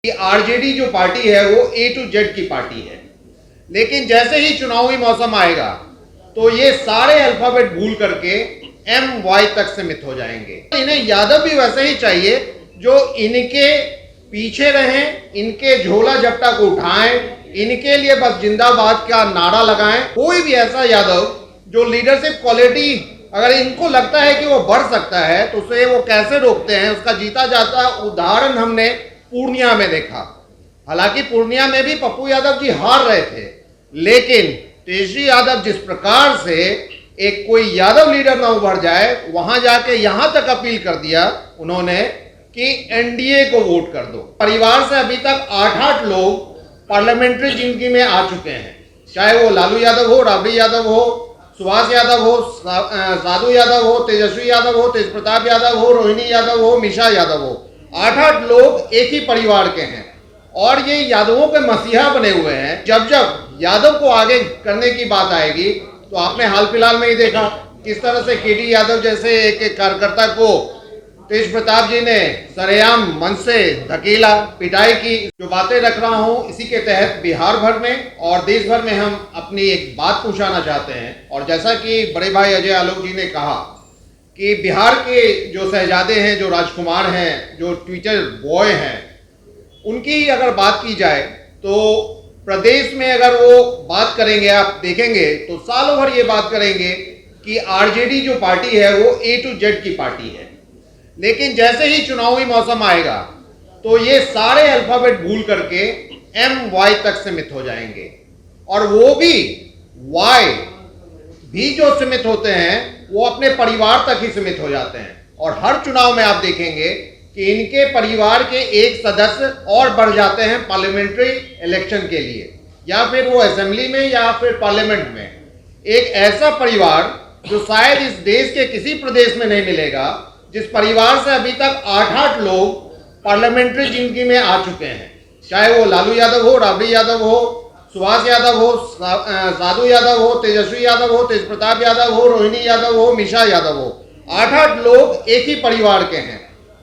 कि आरजेडी जो पार्टी है वो ए टू जेड की पार्टी है, लेकिन जैसे ही चुनावी मौसम आएगा तो ये सारे अल्फाबेट भूल करके एम वाई तक सीमित हो जाएंगे। इन्हें यादव भी वैसे ही चाहिए जो इनके पीछे रहें, इनके झोला झपटा को उठाएं, इनके लिए बस जिंदाबाद का नारा लगाएं। कोई भी ऐसा यादव जो लीडरशिप क्वालिटी अगर इनको लगता है कि वो बढ़ सकता है तो उसे वो कैसे रोकते हैं, उसका जीता जाता उदाहरण हमने पूर्णिया में देखा। हालांकि पूर्णिया में भी पप्पू यादव जी हार रहे थे, लेकिन तेजस्वी यादव जिस प्रकार से एक कोई यादव लीडर ना उभर जाए, वहां जाके यहां तक अपील कर दिया उन्होंने कि एनडीए को वोट कर दो। परिवार से अभी तक 8-8 लोग पार्लियामेंट्री जिंदगी में आ चुके हैं, चाहे वो लालू यादव हो, राबड़ी यादव हो, सुभाष यादव हो, साधु यादव हो, तेजस्वी यादव हो, तेज प्रताप यादव हो, रोहिणी यादव हो, मिशा यादव हो, 8-8 लोग एक ही परिवार के हैं और ये यादवों के मसीहा बने हुए हैं। जब जब यादव को आगे करने की बात आएगी तो आपने हाल फिलहाल में ही देखा किस तरह से केडी यादव जैसे एक कार्यकर्ता को तेज प्रताप जी ने सरेआम मंच से धकेला, पिटाई की। जो बातें रख रहा हूं इसी के तहत बिहार भर में और देश भर में हम अपनी एक बात पूछाना चाहते हैं। और जैसा कि बड़े भाई अजय आलोक जी ने कहा कि बिहार के जो शहजादे हैं, जो राजकुमार हैं, जो ट्विटर बॉय हैं, उनकी अगर बात की जाए तो प्रदेश में अगर वो बात करेंगे, आप देखेंगे तो सालों भर ये बात करेंगे कि आरजेडी जो पार्टी है वो ए टू जेड की पार्टी है, लेकिन जैसे ही चुनावी मौसम आएगा तो ये सारे अल्फाबेट भूल करके एम वाई तक सीमित हो जाएंगे। और वो भी वाई भी जो सीमित होते हैं वो अपने परिवार तक ही सीमित हो जाते हैं। और हर चुनाव में आप देखेंगे कि इनके परिवार के एक सदस्य और बढ़ जाते हैं पार्लियामेंट्री इलेक्शन के लिए, या फिर वो असेंबली में या फिर पार्लियामेंट में। एक ऐसा परिवार जो शायद इस देश के किसी प्रदेश में नहीं मिलेगा, जिस परिवार से अभी तक 8-8 लोग पार्लियामेंट्री जिंदगी में आ चुके हैं, चाहे वो लालू यादव हो, राबड़ी यादव हो, सुभाष यादव हो, साधु यादव हो, तेजस्वी यादव हो, तेज प्रताप यादव हो, रोहिणी यादव हो, मिशा यादव हो, 8-8 लोग एक ही परिवार के हैं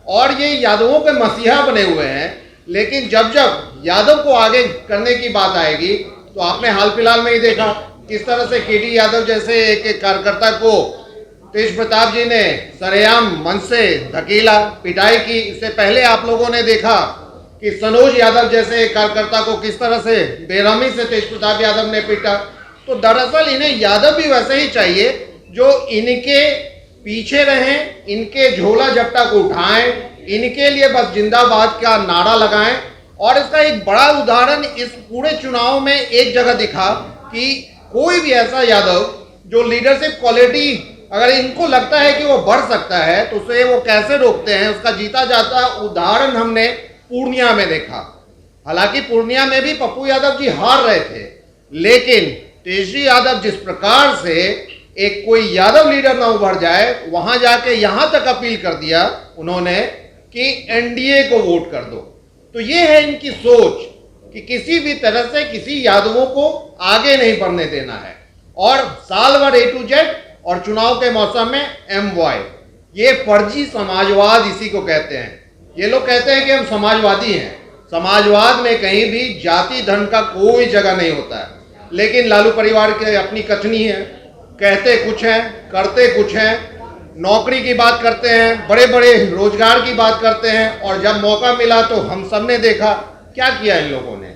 और ये यादवों के मसीहा बने हुए हैं। लेकिन जब जब यादव को आगे करने की बात आएगी तो आपने हाल फिलहाल में ही देखा किस तरह से केडी यादव जैसे एक कार्यकर्ता को तेज प्रताप जी ने सरेआम मंच से धकेला, पिटाई की। इससे पहले आप लोगों ने देखा कि सनोज यादव जैसे एक कार्यकर्ता को किस तरह से बेरहमी से तेज प्रताप यादव ने पीटा। तो दरअसल इन्हें यादव भी वैसे ही चाहिए जो इनके पीछे रहें, इनके झोला झपटा को उठाएं, इनके लिए बस जिंदाबाद का नारा लगाएं। और इसका एक बड़ा उदाहरण इस पूरे चुनाव में एक जगह दिखा कि कोई भी ऐसा यादव जो लीडरशिप क्वालिटी अगर इनको लगता है कि वो बढ़ सकता है तो उसे वो कैसे रोकते हैं, उसका जीता जाता उदाहरण हमने पूर्णिया में देखा। हालांकि पूर्णिया में भी पप्पू यादव जी हार रहे थे, लेकिन तेजस्वी यादव जिस प्रकार से एक कोई यादव लीडर ना उभर जाए, वहां जाके यहां तक अपील कर दिया उन्होंने कि एनडीए को वोट कर दो। तो ये है इनकी सोच कि किसी भी तरह से किसी यादवों को आगे नहीं बढ़ने देना है। और साल भर ए टू जेड और चुनाव के मौसम में एम वाई, ये फर्जी समाजवाद इसी को कहते हैं। ये लोग कहते हैं कि हम समाजवादी हैं। समाजवाद में कहीं भी जाति धर्म का कोई जगह नहीं होता है, लेकिन लालू परिवार की अपनी कथनी है, कहते कुछ हैं, करते कुछ हैं। नौकरी की बात करते हैं, बड़े बड़े रोजगार की बात करते हैं, और जब मौका मिला तो हम सब ने देखा क्या किया इन लोगों ने।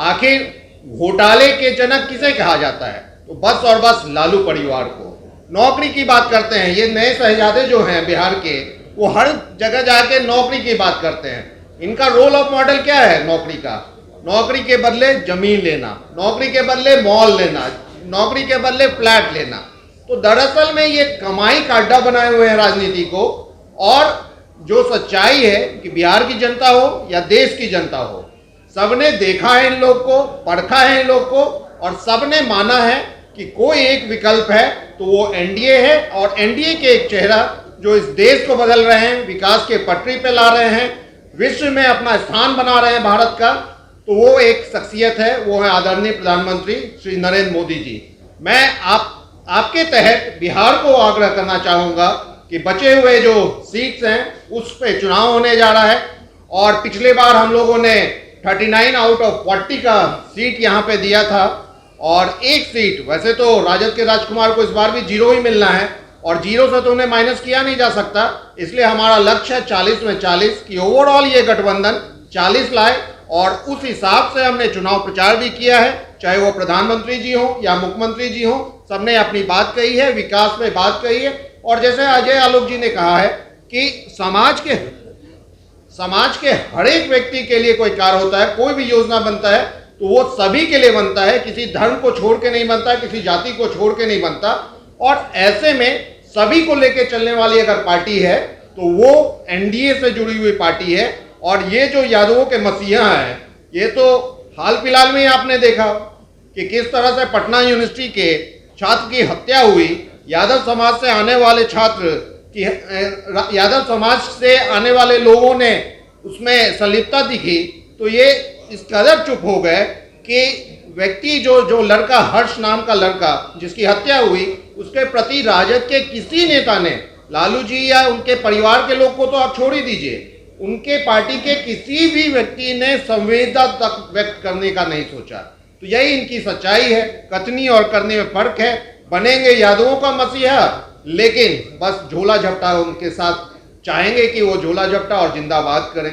आखिर घोटाले के जनक किसे कहा जाता है? तो बस और बस लालू परिवार को। नौकरी की बात करते हैं, ये नए शहजादे जो हैं बिहार के, वो हर जगह जाके नौकरी की बात करते हैं। इनका रोल ऑफ मॉडल क्या है नौकरी का? नौकरी के बदले जमीन लेना, नौकरी के बदले मॉल लेना, नौकरी के बदले फ्लैट लेना। तो दरअसल में ये कमाई का अड्डा बनाए हुए हैं राजनीति को। और जो सच्चाई है कि बिहार की जनता हो या देश की जनता हो, सबने देखा है इन लोग को, परखा है इन लोग को, और सबने माना है कि कोई एक विकल्प है तो वो एनडीए है। और एनडीए के एक चेहरा जो इस देश को बदल रहे हैं, विकास के पटरी पे ला रहे हैं, विश्व में अपना स्थान बना रहे हैं भारत का, तो वो एक शख्सियत है, वो है आदरणीय प्रधानमंत्री श्री नरेंद्र मोदी जी। मैं आपके तहत बिहार को आग्रह करना चाहूँगा कि बचे हुए जो सीट्स हैं उस पर चुनाव होने जा रहा है और पिछले बार हम लोगों ने 39 आउट ऑफ 40 का सीट यहाँ पे दिया था और एक सीट, वैसे तो राजद के राजकुमार को इस बार भी 0 ही मिलना है और 0 से तो उन्हें माइनस किया नहीं जा सकता, इसलिए हमारा लक्ष्य है 40 में 40 की ओवरऑल ये गठबंधन 40 लाए और उस हिसाब से हमने चुनाव प्रचार भी किया है। चाहे वो प्रधानमंत्री जी हो या मुख्यमंत्री जी हो, सबने अपनी बात कही है, विकास में बात कही है और जैसे अजय आलोक जी ने कहा है कि समाज के हर एक व्यक्ति के लिए कोई कार्य होता है, कोई भी योजना बनता है तो वो सभी के लिए बनता है, किसी धर्म को छोड़ के नहीं बनता, किसी जाति को छोड़ के नहीं बनता और ऐसे में सभी को लेकर चलने वाली अगर पार्टी है तो वो एनडीए से जुड़ी हुई पार्टी है। और ये जो यादवों के मसीहा हैं, ये तो हाल फिलहाल में ही आपने देखा कि किस तरह से पटना यूनिवर्सिटी के छात्र की हत्या हुई, यादव समाज से आने वाले छात्र की, यादव समाज से आने वाले लोगों ने उसमें संलिप्तता दिखी तो ये इस कदर चुप हो गए कि व्यक्ति जो लड़का, हर्ष नाम का लड़का जिसकी हत्या हुई, उसके प्रति राजद के किसी नेता ने, लालू जी या उनके परिवार के लोग को तो आप छोड़ ही दीजिए, उनके पार्टी के किसी भी व्यक्ति ने संवेदना तक व्यक्त करने का नहीं सोचा। तो यही इनकी सच्चाई है, कथनी और करने में फर्क है। बनेंगे यादवों का मसीहा, लेकिन बस झोला झपटा उनके साथ चाहेंगे कि वो झोला झपटा और जिंदाबाद करें।